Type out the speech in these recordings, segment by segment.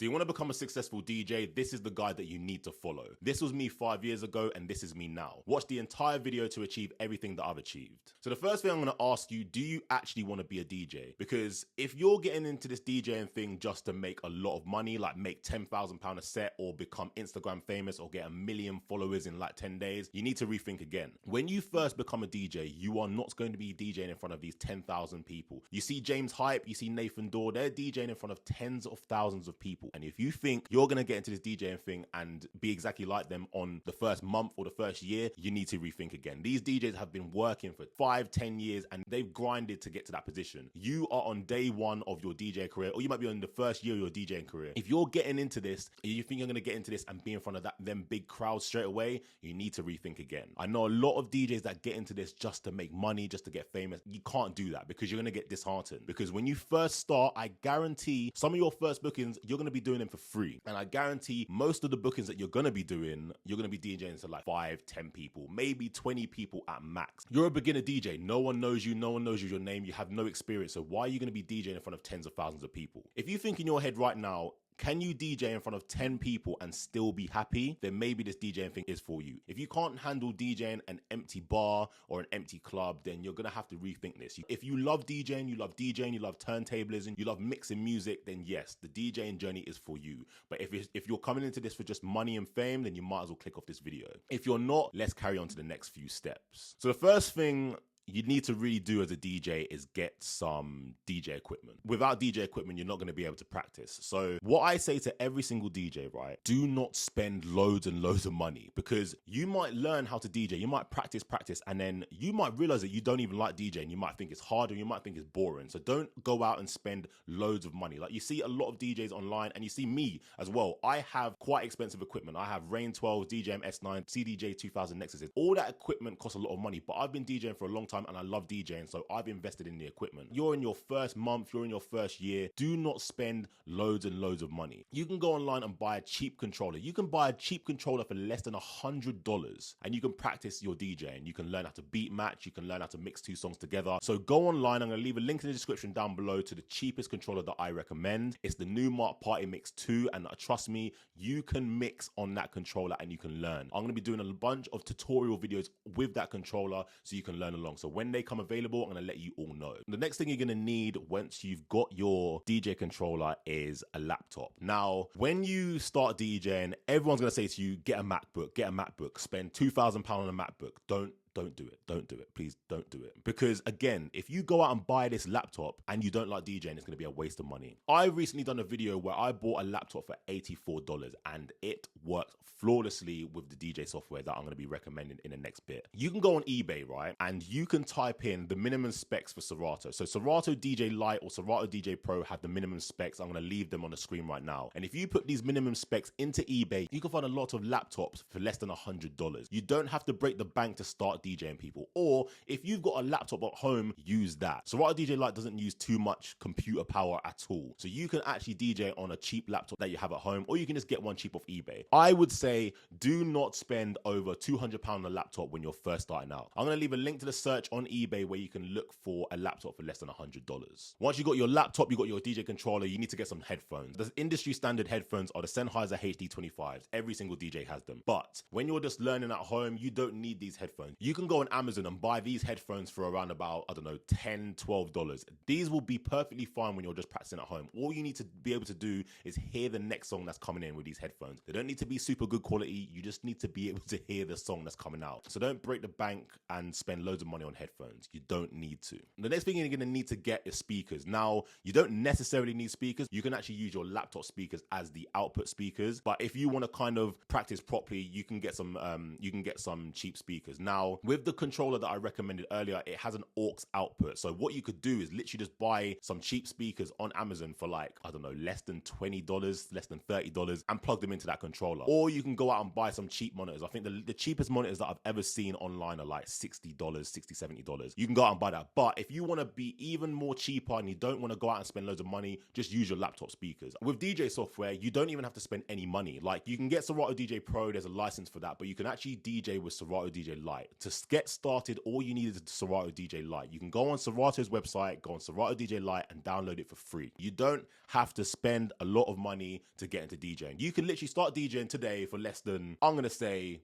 So you want to become a successful DJ, this is the guide that you need to follow. This was me 5 years ago and this is me now. Watch the entire video to achieve everything that I've achieved. So the first thing I'm going to ask you, do you actually want to be a DJ? Because if you're getting into this DJing thing just to make a lot of money, like make £10,000 a set or become Instagram famous or get 1 million followers in like 10 days, you need to rethink again. When you first become a DJ, you are not going to be DJing in front of these 10,000 people. You see James Hype, you see Nathan Dorr, they're DJing in front of tens of thousands of people. And if you think you're going to get into this DJing thing and be exactly like them on the first month or the first year, you need to rethink again. These DJs have been working for 5-10 years and they've grinded to get to that position. You are on day one of your DJ career, or you might be on the first year of your DJing career. If you're getting into this, you think you're going to get into this and be in front of them big crowds straight away, you need to rethink again. I know a lot of DJs that get into this just to make money, just to get famous. You can't do that because you're going to get disheartened. Because when you first start, I guarantee some of your first bookings, you're going to be doing them for free. And I guarantee most of the bookings that you're going to be doing, you're going to be DJing to like 5-10 people, maybe 20 people at max. You're a beginner DJ. No one knows you. No one knows your name. You have no experience. So why are you going to be DJing in front of tens of thousands of people? If you think in your head right now, can you DJ in front of 10 people and still be happy? Then maybe this DJing thing is for you. If you can't handle DJing an empty bar or an empty club, then you're going to have to rethink this. If you love DJing, you love turntablism, you love mixing music, then yes, the DJing journey is for you. But if you're coming into this for just money and fame, then you might as well click off this video. If you're not, let's carry on to the next few steps. So the first thing you need to really do as a DJ is get some DJ equipment. Without DJ equipment, you're not going to be able to practice. So what I say to every single DJ, right, do not spend loads and loads of money, because you might learn how to DJ, you might practice, and then you might realize that you don't even like DJing. You might think it's hard or you might think it's boring. So don't go out and spend loads of money. Like you see a lot of DJs online, and you see me as well. I have quite expensive equipment. I have Rain 12, DJM S9, CDJ 2000 Nexuses. All that equipment costs a lot of money, but I've been DJing for a long time and I love DJing, so I've invested in the equipment. You're in your first month, you're in your first year, do not spend loads and loads of money. You can go online and buy a cheap controller. You can buy a cheap controller for less than $100 and you can practice your DJing. You can learn how to beat match, you can learn how to mix two songs together. So go online, I'm going to leave a link in the description down below to the cheapest controller that I recommend. It's the Numark Party Mix 2, and trust me, you can mix on that controller and you can learn. I'm going to be doing a bunch of tutorial videos with that controller so you can learn along. So when they come available, I'm going to let you all know. The next thing you're going to need once you've got your DJ controller is a laptop. Now, when you start DJing, everyone's going to say to you, get a MacBook, spend £2,000 on a MacBook. Don't do it. Please don't do it. Because again, if you go out and buy this laptop and you don't like DJing, it's going to be a waste of money. I recently done a video where I bought a laptop for $84 and it works flawlessly with the DJ software that I'm going to be recommending in the next bit. You can go on eBay, right? And you can type in the minimum specs for Serato. So Serato DJ Lite or Serato DJ Pro have the minimum specs. I'm going to leave them on the screen right now. And if you put these minimum specs into eBay, you can find a lot of laptops for less than $100. You don't have to break the bank to start DJing, people. Or if you've got a laptop at home, use that. Serato DJ Lite doesn't use too much computer power at all. So you can actually DJ on a cheap laptop that you have at home, or you can just get one cheap off eBay. I would say do not spend over £200 on a laptop when you're first starting out. I'm going to leave a link to the search on eBay where you can look for a laptop for less than $100. Once you got your laptop, you got your DJ controller, you need to get some headphones. The industry standard headphones are the Sennheiser HD25s. Every single DJ has them. But when you're just learning at home, you don't need these headphones. You can go on Amazon and buy these headphones for around about, I don't know, $10, $12. These will be perfectly fine when you're just practicing at home. All you need to be able to do is hear the next song that's coming in with these headphones. They don't need to be super good quality. You just need to be able to hear the song that's coming out. So don't break the bank and spend loads of money on headphones. You don't need to. The next thing you're going to need to get is speakers. Now, you don't necessarily need speakers. You can actually use your laptop speakers as the output speakers. But if you want to kind of practice properly, you can get some cheap speakers. Now, with the controller that I recommended earlier, it has an aux output. So what you could do is literally just buy some cheap speakers on Amazon for like, I don't know, less than $20, less than $30, and plug them into that controller. Or you can go out and buy some cheap monitors. I think the cheapest monitors that I've ever seen online are like $60, $60, $70. You can go out and buy that. But if you want to be even more cheaper and you don't want to go out and spend loads of money, just use your laptop speakers. With DJ software, you don't even have to spend any money. Like you can get Serato DJ Pro, there's a license for that, but you can actually DJ with Serato DJ Lite. To To get started, all you need is a Serato DJ Lite. You can go on Serato's website, go on Serato DJ Lite and download it for free. You don't have to spend a lot of money to get into DJing. You can literally start DJing today for less than, I'm going to say,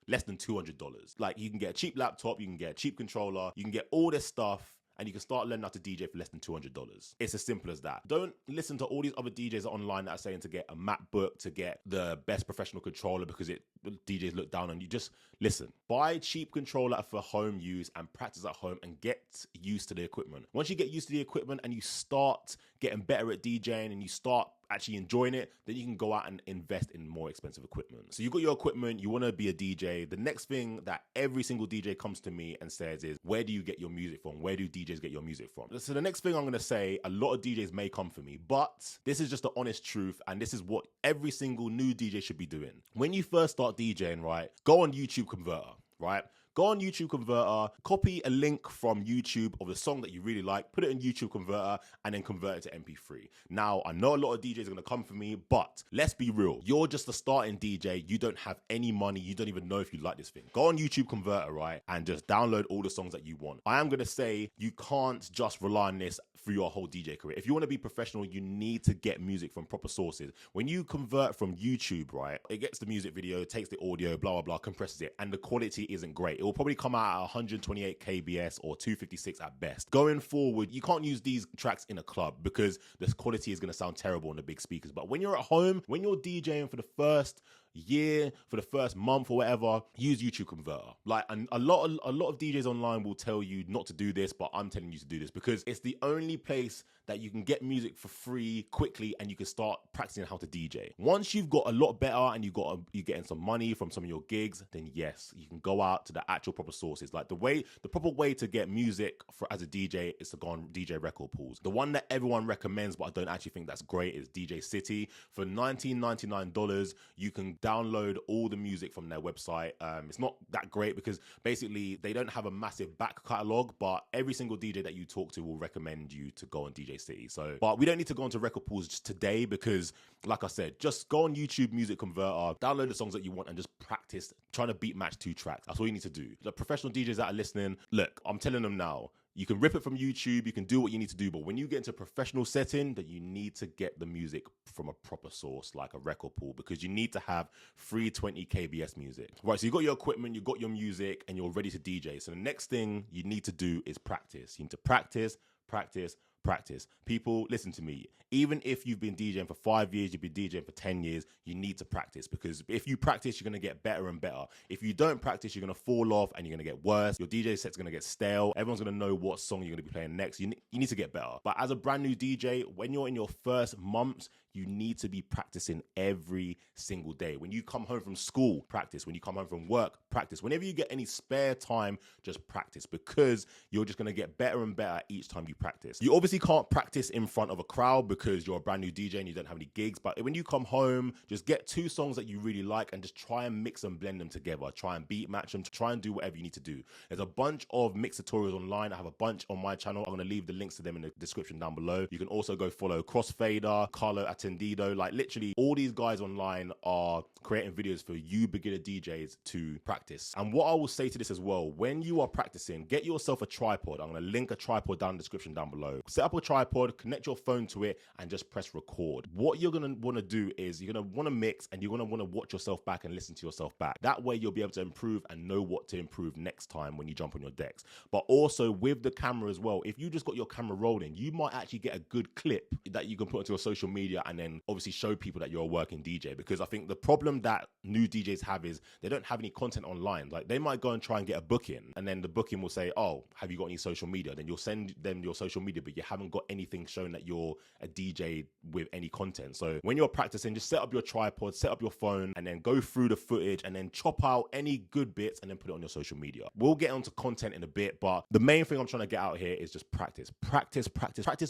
less than $200. Like, you can get a cheap laptop, you can get a cheap controller, you can get all this stuff, and you can start learning how to DJ for less than $200. It's as simple as that. Don't listen to all these other DJs online that are saying to get a MacBook, to get the best professional controller because DJs look down on you. Just listen. Buy a cheap controller for home use and practice at home and get used to the equipment. Once you get used to the equipment and you start getting better at DJing and you start actually enjoying it, then you can go out and invest in more expensive equipment. So you got your equipment, you want to be a DJ. The next thing that every single DJ comes to me and says is, where do you get your music from? Where do DJs get your music from? So the next thing I'm going to say, a lot of DJs may come for me, but this is just the honest truth, and this is what every single new DJ should be doing. When you first start DJing, right, go on YouTube Converter, right? Go on YouTube Converter, copy a link from YouTube of the song that you really like, put it in YouTube Converter, and then convert it to MP3. Now, I know a lot of DJs are going to come for me, but let's be real. You're just a starting DJ. You don't have any money. You don't even know if you like this thing. Go on YouTube Converter, right, and just download all the songs that you want. I am going to say you can't just rely on this through your whole DJ career. If you want to be professional, you need to get music from proper sources. When you convert from YouTube, right, it gets the music video, takes the audio, blah, blah, blah, compresses it, and the quality isn't great. It will probably come out at 128 kbs or 256 at best. Going forward, you can't use these tracks in a club because the quality is going to sound terrible on the big speakers. But when you're at home, when you're DJing for the first year, for the first month or whatever, use YouTube Converter. Like, a lot of DJs online will tell you not to do this, but I'm telling you to do this because it's the only place that you can get music for free quickly and you can start practicing how to DJ. Once you've got a lot better and you're getting some money from some of your gigs, then yes, you can go out to the actual proper sources. Like the proper way to get music as a DJ is to go on DJ record pools. The one that everyone recommends, but I don't actually think that's great, is DJ City. For $19.99, you can download all the music from their website. It's not that great because basically they don't have a massive back catalog, but every single DJ that you talk to will recommend you to go on DJ City. So, but we don't need to go into record pools just today because, like I said, just go on YouTube Music Converter, download the songs that you want and just practice trying to beat match 2 tracks. That's all you need to do. The professional DJs that are listening, look, I'm telling them now, you can rip it from YouTube, you can do what you need to do, but when you get into a professional setting, that you need to get the music from a proper source, like a record pool, because you need to have 320 kbs music. Right, so you got your equipment, you got your music, and you're ready to DJ. So the next thing you need to do is practice. You need to practice. People, listen to me. Even if you've been DJing for 5 years, you've been DJing for 10 years, you need to practice, because if you practice, you're going to get better and better. If you don't practice, you're going to fall off and you're going to get worse. Your DJ set's going to get stale. Everyone's going to know what song you're going to be playing next. You need to get better. But as a brand new DJ, when you're in your first months, you need to be practicing every single day. When you come home from school, practice. When you come home from work, practice. Whenever you get any spare time, just practice, because you're just going to get better and better each time you practice. You obviously can't practice in front of a crowd because you're a brand new DJ and you don't have any gigs. But when you come home, just get 2 songs that you really like and just try and mix and blend them together. Try and beat match them. Try and do whatever you need to do. There's a bunch of mix tutorials online. I have a bunch on my channel. I'm going to leave the links to them in the description down below. You can also go follow Crossfader, Carlo Attendido. Like, literally all these guys online are creating videos for you beginner DJs to practice. And what I will say to this as well, when you are practicing, get yourself a tripod. I'm going to link a tripod down in the description down below. Set up a tripod, connect your phone to it, and just press record. What you're going to want to do is you're going to want to mix, and you're going to want to watch yourself back and listen to yourself back. That way you'll be able to improve and know what to improve next time when you jump on your decks. But also with the camera as well, if you just got your camera rolling, you might actually get a good clip that you can put onto your social media and then obviously show people that you're a working DJ. Because I think the problem that new DJs have is they don't have any content online. Like, they might go and try and get a booking, and then the booking will say, oh, have you got any social media? Then you'll send them your social media, but you haven't got anything showing that you're a DJ with any content. So when you're practicing, just set up your tripod, set up your phone, and then go through the footage and then chop out any good bits and then put it on your social media. We'll get onto content in a bit, but the main thing I'm trying to get out here is just practice. Practice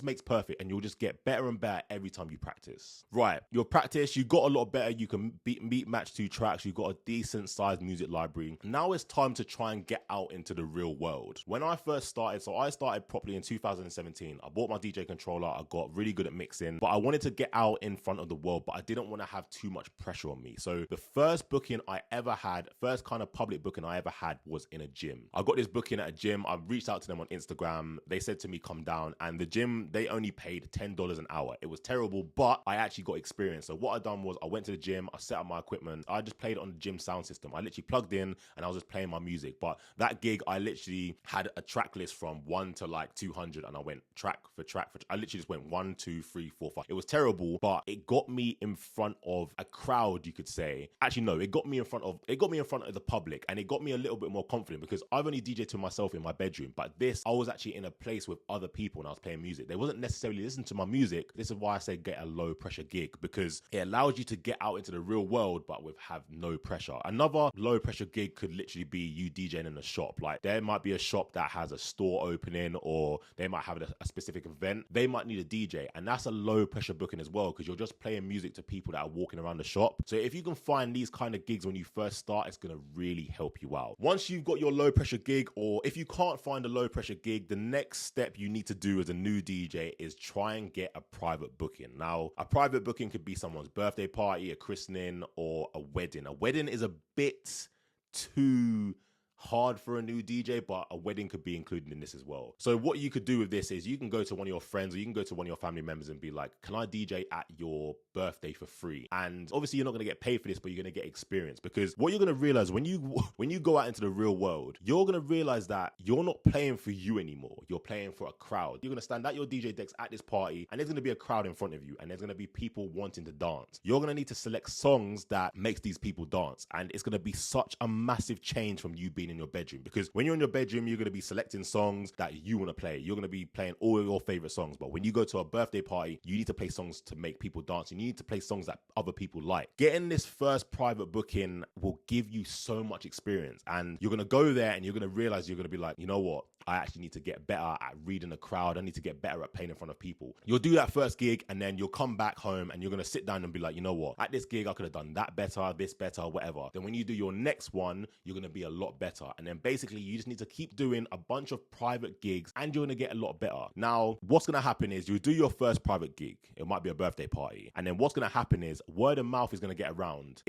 makes perfect, and you'll just get better and better every time you practice. practice. Right, your practice, you got a lot better. You can beat match 2 tracks. You got a decent sized music library. Now it's time to try and get out into the real world. When I first started, so I started properly in 2017. I bought my DJ controller. I got really good at mixing, but I wanted to get out in front of the world, but I didn't want to have too much pressure on me. So the first booking I ever had, first kind of public booking I ever had, was in a gym. I got this booking at a gym. I reached out to them on Instagram. They said to me, come down. And the gym, they only paid $10 an hour. It was terrible, but I actually got experience. So what I done was I went to the gym, I set up my equipment. I just played on the gym sound system. I literally plugged in and I was just playing my music. But that gig, I literally had a track list from 1 to like 200, and I went track for track. I literally just went 1, 2, 3, 4, 5. It was terrible, but it got me in front of a crowd, you could say. Actually, no, it got me in front of the public, and it got me a little bit more confident because I've only DJed to myself in my bedroom. But this, I was actually in a place with other people and I was playing music. They wasn't necessarily listening to my music. This is why I say get a low pressure gig, because it allows you to get out into the real world, but have no pressure. Another low pressure gig could literally be you DJing in a shop. Like there might be a shop that has a store opening, or they might have a specific event. They might need a DJ, and that's a low pressure booking as well, because you're just playing music to people that are walking around the shop. So if you can find these kind of gigs when you first start, it's going to really help you out. Once you've got your low pressure gig, or if you can't find a low pressure gig, the next step you need to do as a new DJ is try and get a private booking. Now, a private booking could be someone's birthday party, a christening, or a wedding. A wedding is a bit too hard for a new DJ, but a wedding could be included in this as well. So what you could do with this is you can go to one of your friends, or you can go to one of your family members and be like, can I DJ at your birthday for free? And obviously you're not going to get paid for this, but you're going to get experience, because what you're going to realize when you go out into the real world, you're going to realize that you're not playing for you anymore. You're playing for a crowd. You're going to stand at your DJ decks at this party, and there's going to be a crowd in front of you, and there's going to be people wanting to dance. You're going to need to select songs that makes these people dance, and it's going to be such a massive change from you being in your bedroom, because when you're in your bedroom, you're going to be selecting songs that you want to play. You're going to be playing all your favorite songs. But when you go to a birthday party, you need to play songs to make people dance. You need to play songs that other people like. Getting this first private booking will give you so much experience, and you're going to go there and you're going to realize, you're going to be like, you know what? I actually need to get better at reading the crowd. I need to get better at playing in front of people. You'll do that first gig, and then you'll come back home and you're going to sit down and be like, you know what? At this gig, I could have done that better, this better, whatever. Then when you do your next one, you're going to be a lot better. And then basically you just need to keep doing a bunch of private gigs, and you're going to get a lot better. Now, what's going to happen is you do your first private gig. It might be a birthday party. And then what's going to happen is word of mouth is going to get around.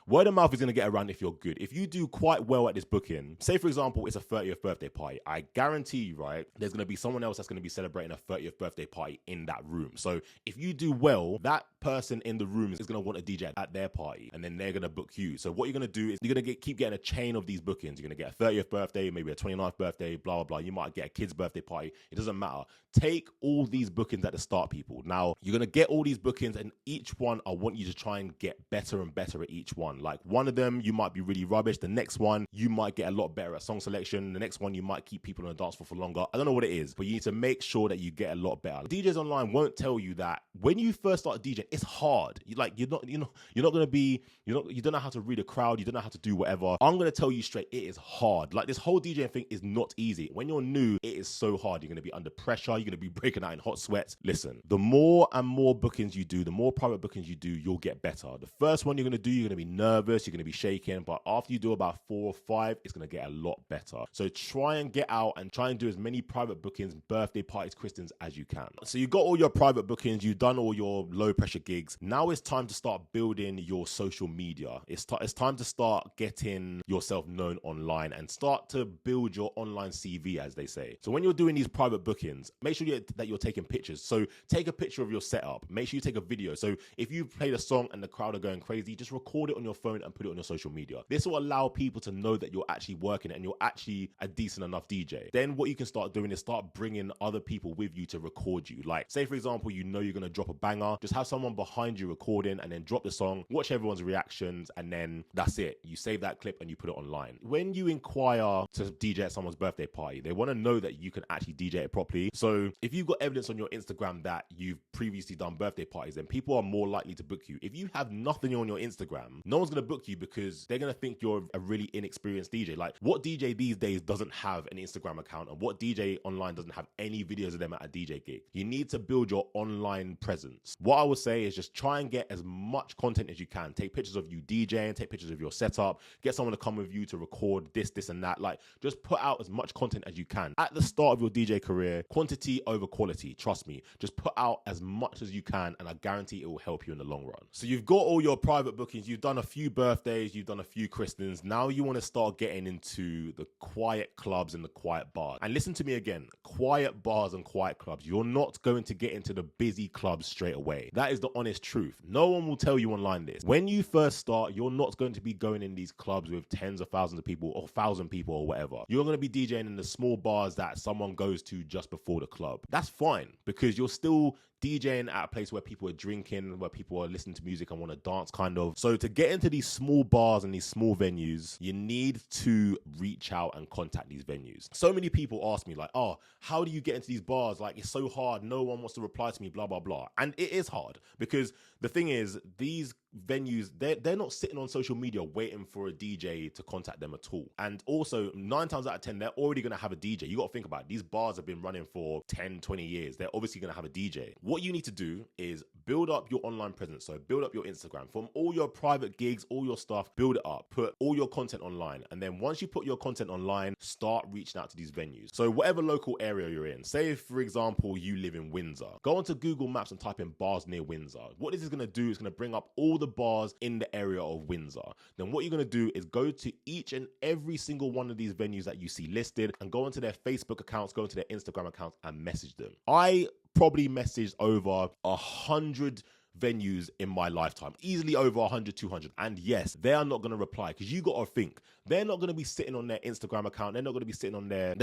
Word of mouth is going to get around if you're good. If you do quite well at this booking, say for example, it's a 30th birthday party. I guarantee you, right, there's going to be someone else that's going to be celebrating a 30th birthday party in that room. So if you do well, that person in the room is going to want a DJ at their party, and then they're going to book you. So what you're going to do is you're going to keep getting a chain of these bookings. You're going to get a 30th birthday, maybe a 29th birthday, blah, blah, blah. You might get a kid's birthday party. It doesn't matter. Take all these bookings at the start, people. Now, you're going to get all these bookings, and each one, I want you to try and get better and better at each one. Like one of them, you might be really rubbish. The next one, you might get a lot better at song selection. The next one, you might keep people on the dance floor for longer. I don't know what it is, but you need to make sure that you get a lot better. DJs online won't tell you that when you first start DJing, it's hard. You don't know how to read a crowd. You don't know how to do whatever. I'm going to tell you straight, it is hard. Like this whole DJing thing is not easy. When you're new, it is so hard. You're going to be under pressure. You're going to be breaking out in hot sweats. Listen, the more and more bookings you do, the more private bookings you do, you'll get better. The first one you're going to do, you're going to be nervous. You're going to be shaking. But after you do about 4 or 5, it's going to get a lot better. So try and get out and try and do as many private bookings, birthday parties, christenings as you can. So you got all your private bookings. You've done all your low pressure gigs. Now it's time to start building your social media. It's time to start getting yourself known online and start to build your online CV, as they say. So when you're doing these private bookings, make sure that you're taking pictures. So take a picture of your setup. Make sure you take a video. So if you played a song and the crowd are going crazy, just record it on your phone and put it on your social media. This will allow people to know that you're actually working and you're actually a decent enough DJ. Then what you can start doing is start bringing other people with you to record you. Like say for example, you know you're going to drop a banger, just have someone behind you recording and then drop the song, watch everyone's reactions, and then that's it. You save that clip and you put it online. When you inquire to DJ at someone's birthday party, they want to know that you can actually DJ it properly. So if you've got evidence on your Instagram that you've previously done birthday parties, then people are more likely to book you. If you have nothing on your Instagram, no one's going to book you because they're going to think you're a really inexperienced DJ. Like what DJ these days doesn't have an Instagram account, and what DJ online doesn't have any videos of them at a DJ gig. You need to build your online presence. What I would say is just try and get as much content as you can. Take pictures of you DJing, take pictures of your setup, get someone to come with you to record this and that. Like, just put out as much content as you can. At the start of your DJ career, quantity over quality. Trust me, just put out as much as you can, and I guarantee it will help you in the long run. So you've got all your private bookings, you've done a few birthdays, you've done a few christenings. Now you want to start getting into the quiet clubs and the quiet bars. And listen to me again, quiet bars and quiet clubs. You're not going to get into the busy clubs straight away. That is the honest truth. No one will tell you online this. When you first start, you're not going to be going in these clubs with tens of thousands of people or 1,000 people or whatever. You're going to be DJing in the small bars that someone goes to just before the club. That's fine, because you're still DJing at a place where people are drinking, where people are listening to music and want to dance kind of. So to get into these small bars and these small venues, you need to reach out and contact these venues. So many people ask me like, oh, how do you get into these bars? Like, it's so hard. No one wants to reply to me, blah, blah, blah. And it is hard, because the thing is, these venues, they're not sitting on social media waiting for a DJ to contact them at all. And also 9 times out of 10, they're already going to have a DJ. You got to think about it. These bars have been running for 10, 20 years. They're obviously going to have a DJ. What you need to do is build up your online presence. So build up your Instagram from all your private gigs, all your stuff, build it up, put all your content online. And then once you put your content online, start reaching out to these venues. So whatever local area you're in, say for example, you live in Windsor, go onto Google Maps and type in bars near Windsor. What this is going to do is going to bring up all the bars in the area of Windsor. Then what you're going to do is go to each and every single one of these venues that you see listed and go into their Facebook accounts, go into their Instagram accounts and message them. I probably messaged over 100 venues in my lifetime, easily over 100, 200. And yes, they are not going to reply, because you got to think, they're not going to be sitting on their Instagram account. They're not going to be sitting on their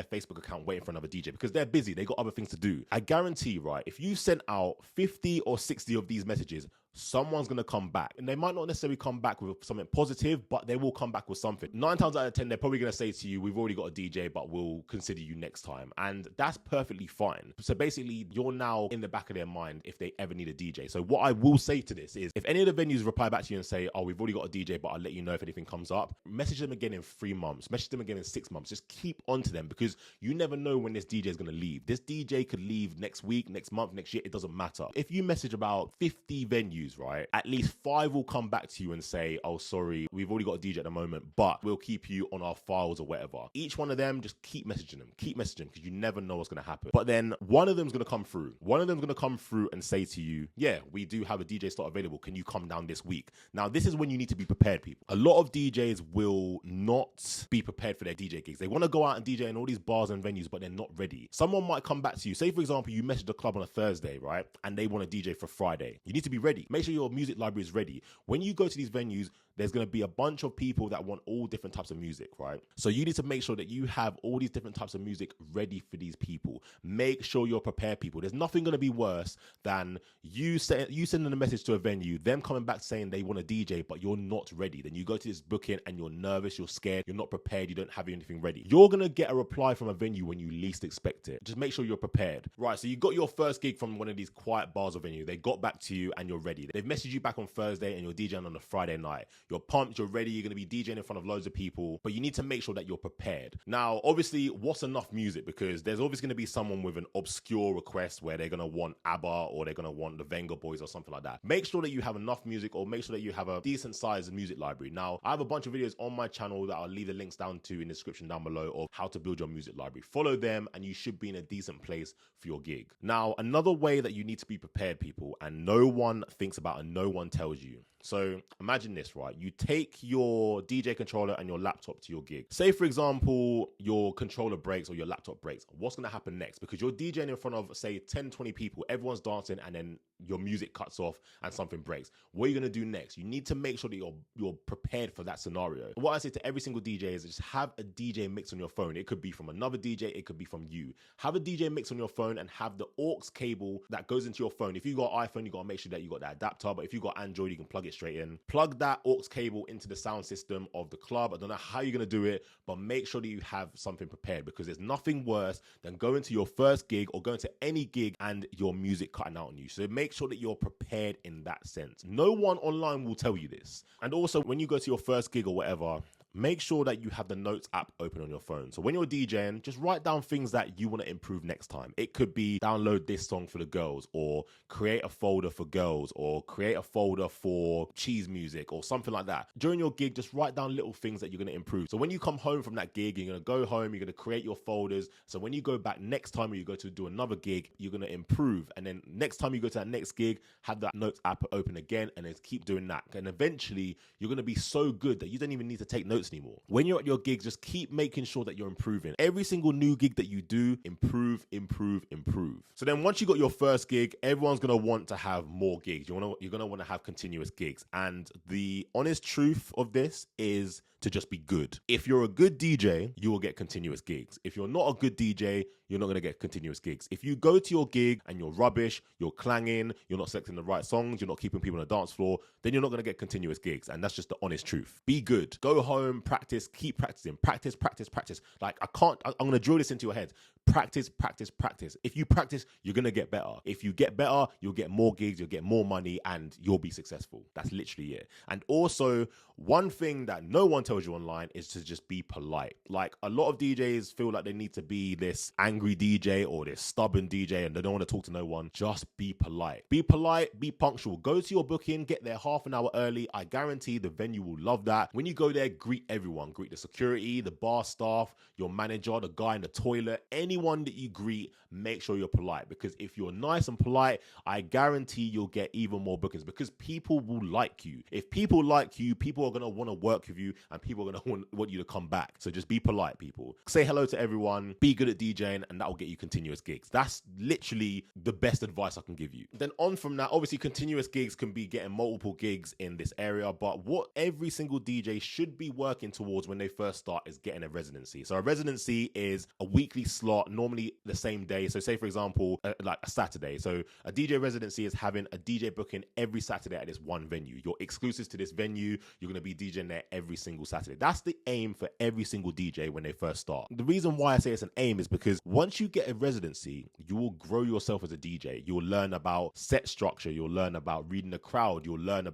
Facebook account waiting for another DJ, because they're busy. They got other things to do. I guarantee, right, if you sent out 50 or 60 of these messages, someone's going to come back. And they might not necessarily come back with something positive, but they will come back with something. 9 times out of 10, they're probably going to say to you, we've already got a DJ, but we'll consider you next time. And that's perfectly fine. So basically, you're now in the back of their mind if they ever need a DJ. So what I will say to this is, if any of the venues reply back to you and say, oh, we've already got a DJ, but I'll let you know if anything comes up, message them again in 3 months, message them again in 6 months. Just keep on to them, because you never know when this DJ is going to leave. This DJ could leave next week, next month, next year. It doesn't matter. If you message about 50 venues, right, at least 5 will come back to you and say, oh, sorry, we've already got a DJ at the moment, but we'll keep you on our files or whatever. Each one of them, just keep messaging them, because you never know what's going to happen. But then one of them's going to come through. One of them's going to come through and say to you, yeah, we do have a DJ slot available. Can you come down this week? Now, this is when you need to be prepared, people. A lot of DJs will not be prepared for their DJ gigs. They want to go out and DJ in all these bars and venues, but they're not ready. Someone might come back to you. Say, for example, you message the club on a Thursday, right? And they want a DJ for Friday. You need to be ready. Make sure your music library is ready. When you go to these venues, there's going to be a bunch of people that want all different types of music, right? So you need to make sure that you have all these different types of music ready for these people. Make sure you're prepared, people. There's nothing going to be worse than you sending a message to a venue, them coming back saying they want a DJ, but you're not ready. Then you go to this booking and you're nervous, you're scared, you're not prepared, you don't have anything ready. You're going to get a reply from a venue when you least expect it. Just make sure you're prepared. Right, so you got your first gig from one of these quiet bars or venue. They got back to you and you're ready. They've messaged you back on Thursday and you're DJing on a Friday night. You're pumped, you're ready, you're going to be DJing in front of loads of people, but you need to make sure that you're prepared. Now, obviously, what's enough music? Because there's obviously going to be someone with an obscure request where they're going to want ABBA or they're going to want the Venga Boys or something like that. Make sure that you have enough music, or make sure that you have a decent sized music library. Now, I have a bunch of videos on my channel that I'll leave the links down to in the description down below of how to build your music library. Follow them and you should be in a decent place for your gig. Now, another way that you need to be prepared, people, and no one thinks about and no one tells you. So imagine this, right? You take your DJ controller and your laptop to your gig. Say, for example, your controller breaks or your laptop breaks. What's going to happen next? Because you're DJing in front of, say, 10, 20 people. Everyone's dancing and then your music cuts off and something breaks. What are you going to do next? You need to make sure that you're prepared for that scenario. What I say to every single DJ is just have a DJ mix on your phone. It could be from another DJ. It could be from you. Have a DJ mix on your phone and have the aux cable that goes into your phone. If you got iPhone, you got to make sure that you got that adapter. But if you got Android, you can plug it straight in. Plug that aux cable into the sound system of the club. I don't know how you're going to do it, but make sure that you have something prepared, because there's nothing worse than going to your first gig or going to any gig and your music cutting out on you. So make sure that you're prepared in that sense. No one online will tell you this. And also, when you go to your first gig or whatever, make sure that you have the notes app open on your phone. So when you're DJing, just write down things that you want to improve next time. It could be download this song for the girls, or create a folder for girls, or create a folder for cheese music, or something like that. During your gig, just write down little things that you're going to improve. So when you come home from that gig, you're going to go home, you're going to create your folders. So when you go back next time, or you go to do another gig, you're going to improve. And then next time you go to that next gig, have that notes app open again, and then keep doing that. And eventually you're going to be so good that you don't even need to take notes anymore. When you're at your gigs, just keep making sure that you're improving. Every single new gig that you do, improve, improve, improve. So then once you got your first gig, everyone's going to want to have more gigs. You're going to want to have continuous gigs. And the honest truth of this is to just be good. If you're a good DJ, you will get continuous gigs. If you're not a good DJ, you're not going to get continuous gigs. If you go to your gig and you're rubbish, you're clanging, you're not selecting the right songs, you're not keeping people on the dance floor, then you're not going to get continuous gigs. And that's just the honest truth. Be good. Go home, practice, keep practicing. Practice, practice, practice. Like I'm going to drill this into your head. Practice, practice, practice. If you practice, you're going to get better. If you get better, you'll get more gigs, you'll get more money, and you'll be successful. That's literally it. And also, one thing that no one tells you online is to just be polite. Like, a lot of DJs feel like they need to be this angry DJ or this stubborn DJ, and they don't want to talk to no one. Just be polite. Be polite, be punctual. Go to your booking, get there half an hour early. I guarantee the venue will love that. When you go there, greet everyone. Greet the security, the bar staff, your manager, the guy in the toilet, anyone that you greet, make sure you're polite. Because if you're nice and polite, I guarantee you'll get even more bookings, because people will like you. If people like you, people are going to want to work with you, and people are going to want you to come back. So just be polite, people. Say hello to everyone, be good at DJing, and that will get you continuous gigs. That's literally the best advice I can give you. Then on from that, obviously continuous gigs can be getting multiple gigs in this area, but what every single DJ should be working towards when they first start is getting a residency. So a residency is a weekly slot, normally the same day. So say, for example, like a Saturday. So a DJ residency is having a DJ booking every Saturday at this one venue. You're exclusive to this venue. You're going to be DJing there every single Saturday. That's the aim for every single DJ when they first start. The reason why I say it's an aim is because once you get a residency, you will grow yourself as a DJ. You'll learn about set structure. You'll learn about reading the crowd. You'll learn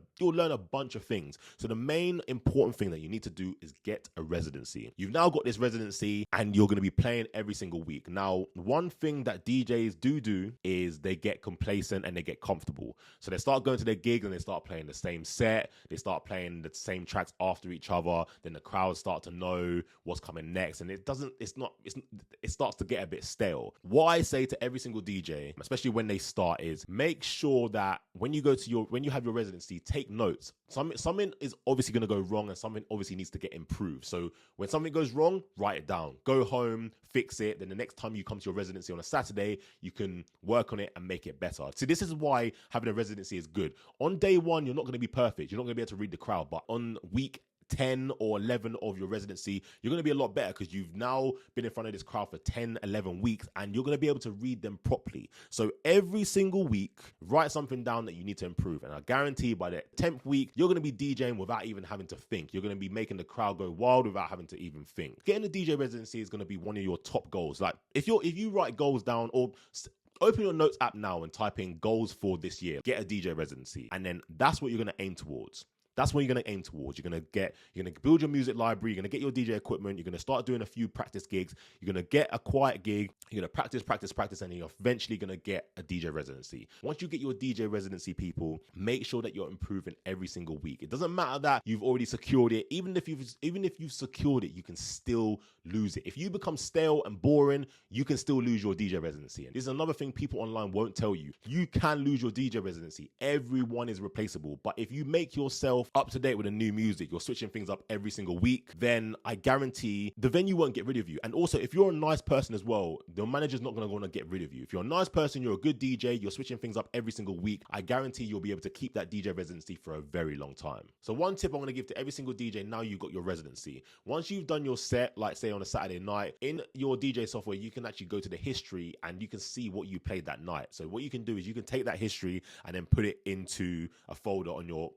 a bunch of things. So the main important thing that you need to do is get a residency. You've now got this residency, and you're going to be playing every single week. Now, one thing that DJs do is they get complacent and they get comfortable. So they start going to their gigs and they start playing the same set. They start playing the same tracks after each other. Then the crowds start to know what's coming next, and it starts to get a bit stale. What I say to every single DJ, especially when they start, is make sure that when you have your residency, take notes. Something is obviously going to go wrong, and something obviously needs to get improved. So when something goes wrong, write it down. Go home, fix it. Then the next time you come to your residency on a Saturday, you can work on it and make it better. So this is why having a residency is good. On day one, you're not going to be perfect. You're not going to be able to read the crowd. But on week 10 or 11 of your residency, you're going to be a lot better, because you've now been in front of this crowd for 10, 11 weeks, and you're going to be able to read them properly. So every single week, write something down that you need to improve. And I guarantee by the 10th week, you're going to be DJing without even having to think. You're going to be making the crowd go wild without having to even think. Getting a DJ residency is going to be one of your top goals. Like if you write goals down, or open your notes app now and type in goals for this year, get a DJ residency. And then that's what you're going to aim towards. That's what you're going to aim towards. You're going to build your music library. You're going to get your DJ equipment. You're going to start doing a few practice gigs. You're going to get a quiet gig. You're going to practice, and you're eventually going to get a DJ residency. Once you get your DJ residency, people, make sure that you're improving every single week. It doesn't matter that you've already secured it. Even if you've secured it, you can still lose it. If you become stale and boring, you can still lose your DJ residency. And this is another thing people online won't tell you. You can lose your DJ residency. Everyone is replaceable. But if you make yourself up to date with the new music, you're switching things up every single week, then I guarantee the venue won't get rid of you. And also, if you're a nice person as well, the manager's not going to want to get rid of you. If you're a nice person, you're a good DJ, you're switching things up every single week, I guarantee you'll be able to keep that DJ residency for a very long time. So one tip I want to give to every single DJ, now you've got your residency. Once you've done your set, like say on a Saturday night, in your DJ software, you can actually go to the history and you can see what you played that night. So what you can do is you can take that history and then put it into a folder on your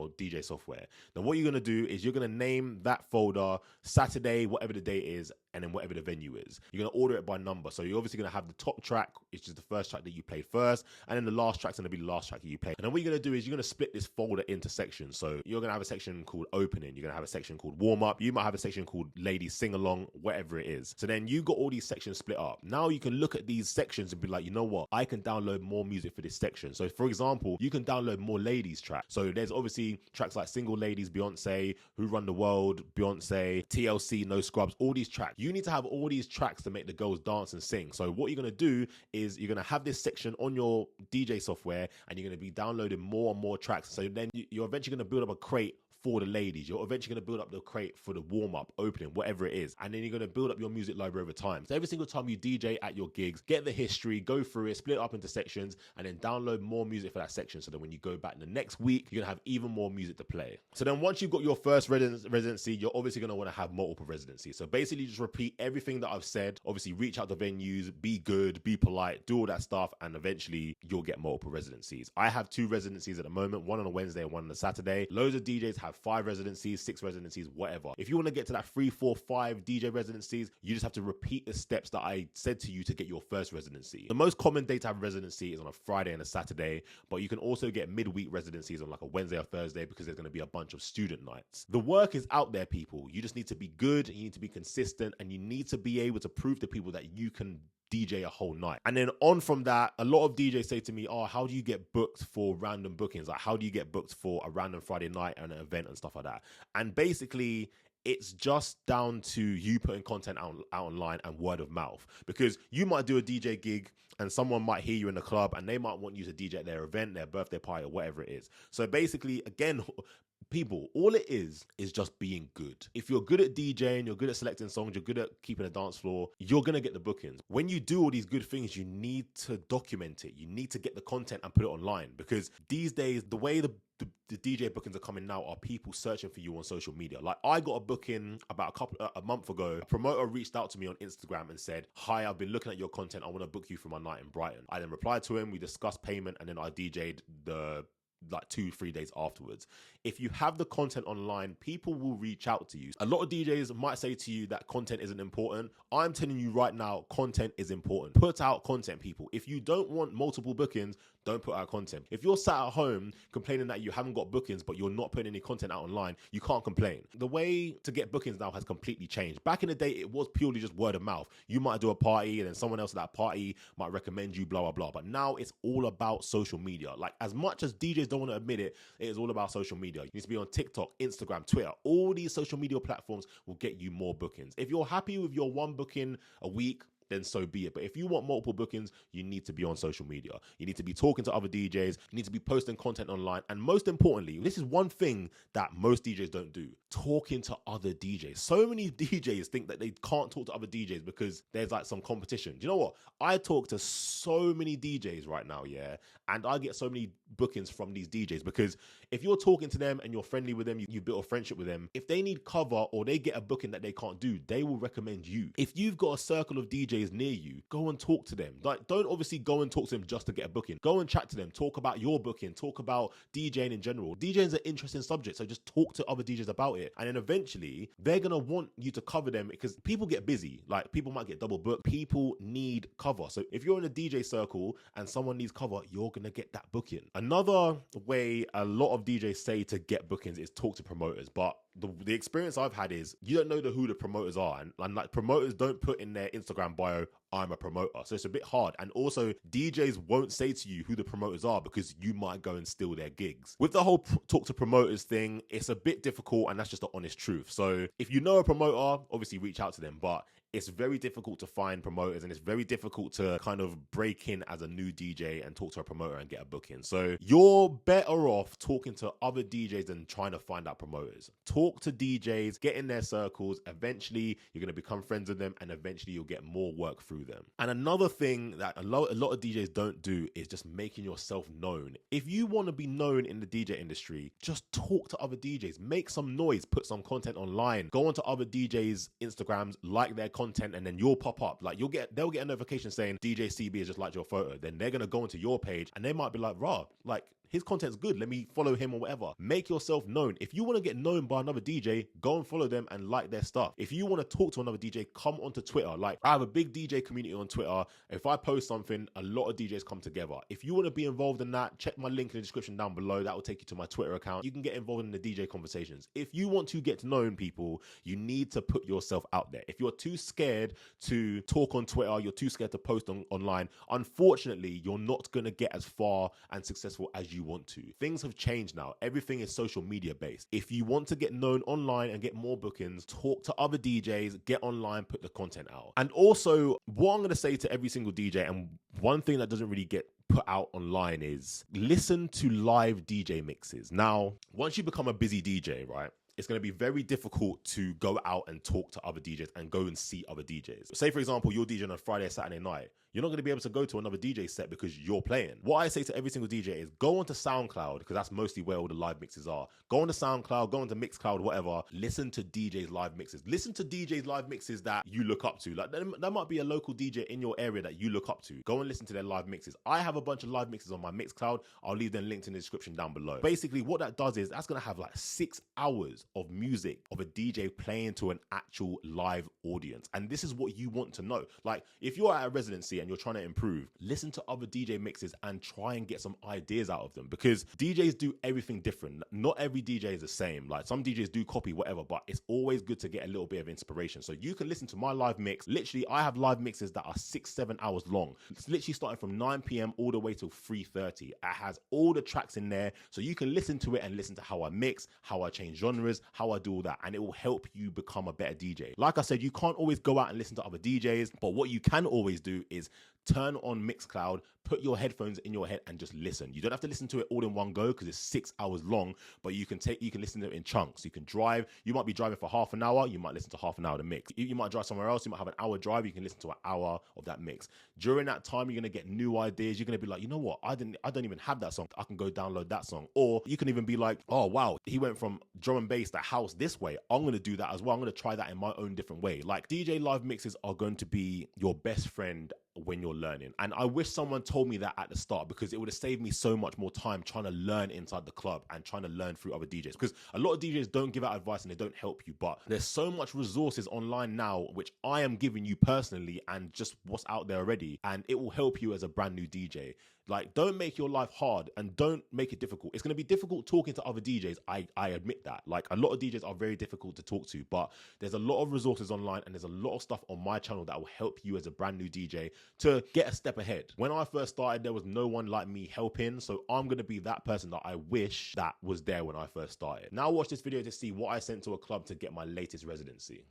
DJ software. Now what you're going to do is you're going to name that folder Saturday, whatever the date is, and then whatever the venue is. You're going to order it by number. So you're obviously going to have the top track, which is the first track that you played first, and then the last track's going to be the last track that you play. And then what you're going to do is you're going to split this folder into sections. So you're going to have a section called opening, you're going to have a section called warm up, you might have a section called ladies sing along, whatever it is. So then you got all these sections split up. Now you can look at these sections and be like, you know what, I can download more music for this section. So for example, you can download more ladies tracks. So there's obviously tracks like Single Ladies, Beyonce, Who Run the World, Beyonce, TLC, No Scrubs, all these tracks. You need to have all these tracks to make the girls dance and sing. So what you're going to do is you're going to have this section on your DJ software, and you're going to be downloading more and more tracks. So then you're eventually going to build up a crate for the ladies. You're eventually going to build up the crate for the warm-up, opening, whatever it is. And then you're going to build up your music library over time. So every single time you DJ at your gigs, get the history, go through it, split it up into sections, and then download more music for that section. So that when you go back the next week, you're going to have even more music to play. So then once you've got your first residency, you're obviously going to want to have multiple residencies. So basically just repeat everything that I've said. Obviously reach out to venues, be good, be polite, do all that stuff, and eventually you'll get multiple residencies. I have 2 residencies at the moment, one on a Wednesday and one on a Saturday. Loads of DJs have 5 residencies, 6 residencies, whatever. If you want to get to that 3, 4, 5 DJ residencies, you just have to repeat the steps that I said to you to get your first residency. The most common day to have residency is on a Friday and a Saturday, but you can also get midweek residencies on like a Wednesday or Thursday because there's going to be a bunch of student nights. The work is out there, people. You just need to be good, you need to be consistent, and you need to be able to prove to people that you can DJ a whole night. And then on from that, a lot of DJs say to me, oh, how do you get booked for random bookings? Like, how do you get booked for a random Friday night and an event and stuff like that? And basically, it's just down to you putting content out online and word of mouth. Because you might do a DJ gig and someone might hear you in the club and they might want you to DJ at their event, their birthday party, or whatever it is. So basically, again, people, all it is just being good. If you're good at DJing, you're good at selecting songs, you're good at keeping a dance floor, you're going to get the bookings. When you do all these good things, you need to document it. You need to get the content and put it online, because these days, the way the DJ bookings are coming now are people searching for you on social media. Like, I got a booking about a month ago. A promoter reached out to me on Instagram and said, hi, I've been looking at your content. I want to book you for my night in Brighton. I then replied to him. We discussed payment, and then I DJ'd the like 2-3 days afterwards. If you have the content online, people will reach out to you. A lot of DJs might say to you that content isn't important. I'm telling you right now, content is important. Put out content, people. If you don't want multiple bookings, don't put out content. If you're sat at home complaining that you haven't got bookings, but you're not putting any content out online, you can't complain. The way to get bookings now has completely changed. Back in the day, it was purely just word of mouth. You might do a party and then someone else at that party might recommend you, blah, blah, blah. But now it's all about social media. Like, as much as DJs don't want to admit it, it is all about social media. You need to be on TikTok, Instagram, Twitter. All these social media platforms will get you more bookings. If you're happy with your 1 booking a week, then so be it. But if you want multiple bookings, you need to be on social media. You need to be talking to other DJs. You need to be posting content online. And most importantly, this is one thing that most DJs don't do: talking to other DJs. So many DJs think that they can't talk to other DJs because there's like some competition. Do you know what? I talk to so many DJs right now, yeah, and I get so many bookings from these DJs, because if you're talking to them and you're friendly with them, you build a friendship with them, if they need cover or they get a booking that they can't do, they will recommend you. If you've got a circle of DJs near you, go and talk to them. Like, don't obviously go and talk to them just to get a booking. Go and chat to them, talk about your booking, talk about DJing in general. DJing is an interesting subject, so just talk to other DJs about it. And then eventually they're gonna want you to cover them, because people get busy. Like, people might get double booked. People need cover. So if you're in a DJ circle and someone needs cover, you're gonna get that booking. Another way a lot of DJs say to get bookings is talk to promoters, but the experience I've had is you don't know who the promoters are, and like, promoters don't put in their Instagram bio, I'm a promoter. So it's a bit hard. And also, DJs won't say to you who the promoters are because you might go and steal their gigs. With the whole talk to promoters thing, it's a bit difficult, and that's just the honest truth. So if you know a promoter, obviously reach out to them, but it's very difficult to find promoters, and it's very difficult to kind of break in as a new DJ and talk to a promoter and get a booking. So you're better off talking to other DJs than trying to find out promoters. Talk to DJs, get in their circles. Eventually, you're going to become friends with them, and eventually you'll get more work through them. And another thing that a lot of DJs don't do is just making yourself known. If you want to be known in the DJ industry, just talk to other DJs, make some noise, put some content online, go onto other DJs' Instagrams, like their content, and then you'll pop up. Like, they'll get a notification saying DJ CB has just liked your photo. Then they're going to go into your page and they might be like, rah, like, his content's good. Let me follow him or whatever. Make yourself known. If you want to get known by another DJ, go and follow them and like their stuff. If you want to talk to another DJ, come onto Twitter. Like, I have a big DJ community on Twitter. If I post something, a lot of DJs come together. If you want to be involved in that, check my link in the description down below. That will take you to my Twitter account. You can get involved in the DJ conversations. If you want to get to know people, you need to put yourself out there. If you're too scared to talk on Twitter, you're too scared to post online, unfortunately, you're not going to get as far and successful as you want to. Things have changed now. Everything is social media based. If you want to get known online and get more bookings, talk to other DJs, get online, put the content out. And also, what I'm going to say to every single DJ, and one thing that doesn't really get put out online, is listen to live DJ mixes. Now, once you become a busy DJ, right, it's going to be very difficult to go out and talk to other DJs and go and see other DJs. Say, for example, you're DJing on a Friday or Saturday night. You're not going to be able to go to another DJ set because you're playing. What I say to every single DJ is go onto SoundCloud, because that's mostly where all the live mixes are. Go onto SoundCloud, go onto Mixcloud, whatever. Listen to DJs' live mixes. Listen to DJs' live mixes that you look up to. Like, that might be a local DJ in your area that you look up to. Go and listen to their live mixes. I have a bunch of live mixes on my Mixcloud. I'll leave them linked in the description down below. Basically, what that does is that's going to have like 6 hours of music of a DJ playing to an actual live audience. And this is what you want to know. Like, if you're at a residency and you're trying to improve, listen to other DJ mixes and try and get some ideas out of them, because DJs do everything different. Not every DJ is the same. Like, some DJs do copy whatever, but it's always good to get a little bit of inspiration. So you can listen to my live mix. Literally, I have live mixes that are 6-7 hours long. It's literally starting from 9 p.m. all the way till 3:30. It has all the tracks in there, so you can listen to it and listen to how I mix, how I change genres, how I do all that, and it will help you become a better DJ. Like I said, you can't always go out and listen to other DJs, but what you can always do is turn on Mixcloud, put your headphones in your head and just listen. You don't have to listen to it all in one go because it's 6 hours long, but you can listen to it in chunks. You can drive. You might be driving for half an hour. You might listen to half an hour of the mix. You might drive somewhere else. You might have an hour drive. You can listen to an hour of that mix. During that time, you're going to get new ideas. You're going to be like, you know what? I don't even have that song. I can go download that song. Or you can even be like, oh, wow, he went from drum and bass to house this way. I'm going to do that as well. I'm going to try that in my own different way. Like, DJ live mixes are going to be your best friend when you're learning. And I wish someone told me that at the start, because it would have saved me so much more time trying to learn inside the club and trying to learn through other DJs. Because a lot of DJs don't give out advice and they don't help you, but there's so much resources online now, which I am giving you personally and just what's out there already. And it will help you as a brand new DJ. Like, don't make your life hard and don't make it difficult. It's going to be difficult talking to other DJs. I admit that. Like, a lot of DJs are very difficult to talk to, but there's a lot of resources online and there's a lot of stuff on my channel that will help you as a brand new DJ to get a step ahead. When I first started, there was no one like me helping, so I'm going to be that person that I wish that was there when I first started. Now watch this video to see what I sent to a club to get my latest residency.